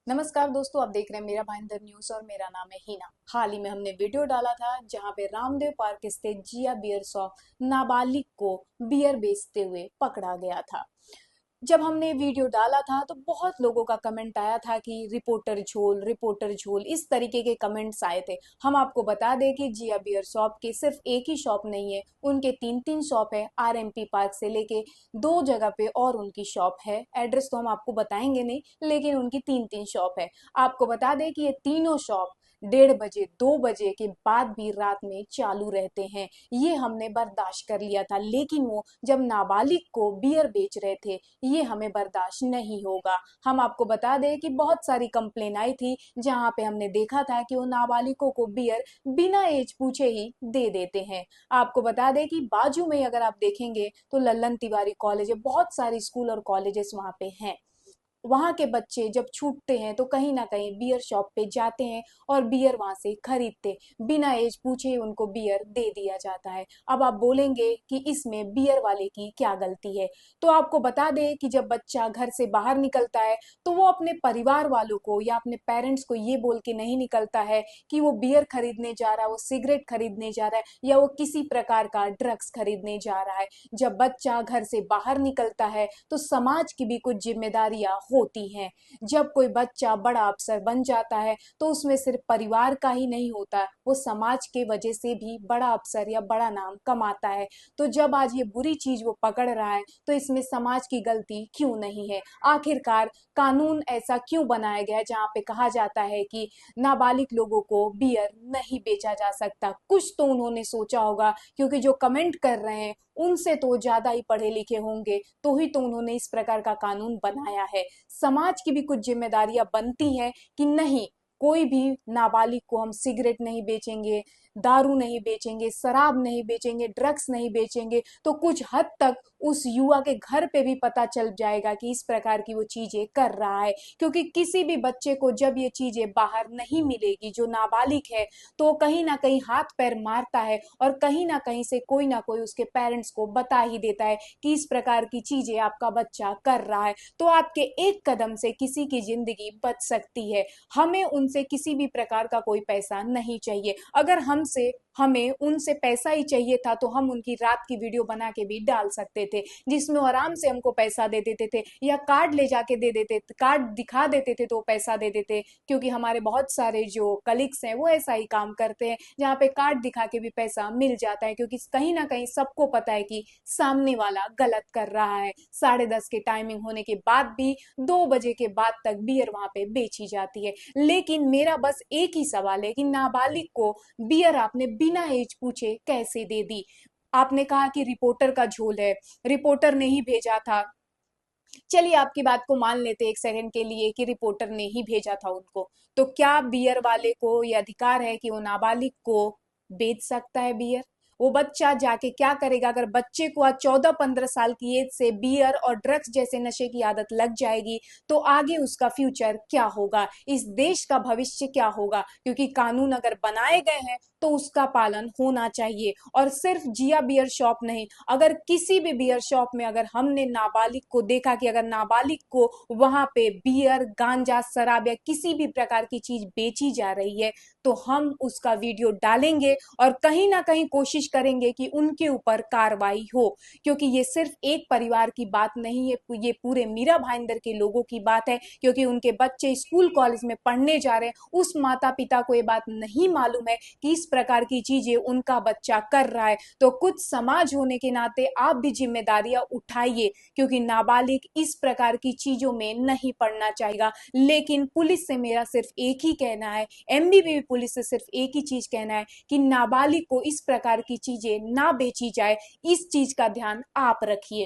नमस्कार दोस्तों, आप देख रहे हैं मेरा भाईंदर न्यूज और मेरा नाम है हीना। हाल ही में हमने वीडियो डाला था जहां पे रामदेव पार्क स्थित जिया बियर शॉप नाबालिग को बियर बेचते हुए पकड़ा गया था। जब हमने वीडियो डाला था तो बहुत लोगों का कमेंट आया था कि रिपोर्टर झोल इस तरीके के कमेंट्स आए थे। हम आपको बता दें कि जिया बियर शॉप के सिर्फ एक ही शॉप नहीं है, उनके तीन तीन शॉप है। आरएमपी पार्क से लेके दो जगह पे और उनकी शॉप है। एड्रेस तो हम आपको बताएंगे नहीं, लेकिन उनकी तीन तीन शॉप है। आपको बता दें कि ये तीनों शॉप 1:30 2 बजे के बाद भी रात में चालू रहते हैं। ये हमने बर्दाश्त कर लिया था, लेकिन वो जब नाबालिग को बियर बेच रहे थे, ये हमें बर्दाश्त नहीं होगा। हम आपको बता दें कि बहुत सारी कंप्लेन आई थी जहां पे हमने देखा था कि वो नाबालिगों को बियर बिना एज पूछे ही दे देते हैं। आपको बता दें कि बाजू में अगर आप देखेंगे तो लल्लन तिवारी कॉलेज है, बहुत सारे स्कूल और कॉलेजेस वहां पे हैं। वहां के बच्चे जब छूटते हैं तो कहीं ना कहीं बियर शॉप पे जाते हैं और बियर वहां से खरीदते, बिना एज पूछे ही उनको बियर दे दिया जाता है। अब आप बोलेंगे कि इसमें बियर वाले की क्या गलती है, तो आपको बता दें कि जब बच्चा घर से बाहर निकलता है तो वो अपने परिवार वालों को या अपने पेरेंट्स को ये बोल के नहीं निकलता है कि वो बियर खरीदने जा रहा है, वो सिगरेट खरीदने जा रहा है या वो किसी प्रकार का ड्रग्स खरीदने जा रहा है। जब बच्चा घर से बाहर निकलता है तो समाज की भी कुछ जिम्मेदारियां होती हैं। जब कोई बच्चा बड़ा अफसर बन जाता है तो उसमें सिर्फ परिवार का ही नहीं होता, वो समाज के वजह से भी बड़ा अफसर या बड़ा नाम कमाता है। तो जब आज ये बुरी चीज वो पकड़ रहा है तो इसमें समाज की गलती क्यों नहीं है? आखिरकार कानून ऐसा क्यों बनाया गया है जहाँ पे कहा जाता है कि नाबालिग लोगों को बियर नहीं बेचा जा सकता? कुछ तो उन्होंने सोचा होगा, क्योंकि जो कमेंट कर रहे हैं उनसे तो ज्यादा ही पढ़े लिखे होंगे, तो ही तो उन्होंने इस प्रकार का कानून बनाया है। समाज की भी कुछ जिम्मेदारियां बनती हैं कि नहीं, कोई भी नाबालिग को हम सिगरेट नहीं बेचेंगे, दारू नहीं बेचेंगे, शराब नहीं बेचेंगे, ड्रग्स नहीं बेचेंगे, तो कुछ हद तक उस युवा के घर पे भी पता चल जाएगा कि इस प्रकार की वो चीजें कर रहा है। क्योंकि किसी भी बच्चे को जब ये चीजें बाहर नहीं मिलेगी, जो नाबालिग है, तो कहीं ना कहीं हाथ पैर मारता है और कहीं ना कहीं से कोई ना कोई उसके पेरेंट्स को बता ही देता है कि इस प्रकार की चीजें आपका बच्चा कर रहा है। तो आपके एक कदम से किसी की जिंदगी बच सकती है। हमें उनसे किसी भी प्रकार का कोई पैसा नहीं चाहिए। अगर हमसे हमें उनसे पैसा ही चाहिए था तो हम उनकी रात की वीडियो बना के भी डाल सकते थे, जिसमें वो आराम से हमको पैसा दे देते थे या कार्ड ले जाके दे देते, कार्ड दिखा देते थे तो पैसा दे देते। क्योंकि हमारे बहुत सारे जो कलीग्स हैं वो ऐसा ही काम करते हैं, जहाँ पे कार्ड दिखा के भी पैसा मिल जाता है। क्योंकि कहीं ना कहीं सबको पता है कि सामने वाला गलत कर रहा है। 10:30 की टाइमिंग होने के बाद भी 2 बजे के बाद तक बियर वहां पे बेची जाती है। लेकिन मेरा बस एक ही सवाल है कि नाबालिग को बियर आपने बिना एज पूछे कैसे दे दी? आपने कहा कि रिपोर्टर का झोल है, रिपोर्टर ने ही भेजा था। चलिए, आपकी बात को मान लेते एक सेकंड के लिए कि रिपोर्टर ने ही भेजा था उनको, तो क्या बियर वाले को यह अधिकार है कि वो नाबालिग को बेच सकता है बियर? वो बच्चा जाके क्या करेगा? अगर बच्चे को आज 14-15 साल की एज से बियर और ड्रग्स जैसे नशे की आदत लग जाएगी तो आगे उसका फ्यूचर क्या होगा, इस देश का भविष्य क्या होगा? क्योंकि कानून अगर बनाए गए हैं तो उसका पालन होना चाहिए। और सिर्फ जिया बियर शॉप नहीं, अगर किसी भी बियर शॉप में अगर हमने नाबालिग को देखा कि अगर नाबालिग को वहां पे बियर, गांजा, शराब या किसी भी प्रकार की चीज बेची जा रही है, तो हम उसका वीडियो डालेंगे और कहीं ना कहीं कोशिश करेंगे कि उनके ऊपर कार्रवाई हो। क्योंकि ये सिर्फ एक परिवार की बात नहीं है, ये पूरे मीरा भाईंदर के लोगों की बात है। क्योंकि उनके बच्चे स्कूल कॉलेज में पढ़ने जा रहे हैं, उस माता पिता को ये बात नहीं मालूम है कि इस प्रकार की चीजें उनका बच्चा कर रहा है। तो कुछ समाज होने के नाते आप भी जिम्मेदारियां उठाइए, क्योंकि नाबालिग इस प्रकार की चीजों में नहीं पड़ना चाहिए। लेकिन पुलिस से मेरा सिर्फ एक ही कहना है, एमबीबी पुलिस से सिर्फ एक ही चीज कहना है कि नाबालिग को इस प्रकार की चीजें ना बेची जाए, इस चीज का ध्यान आप रखिए।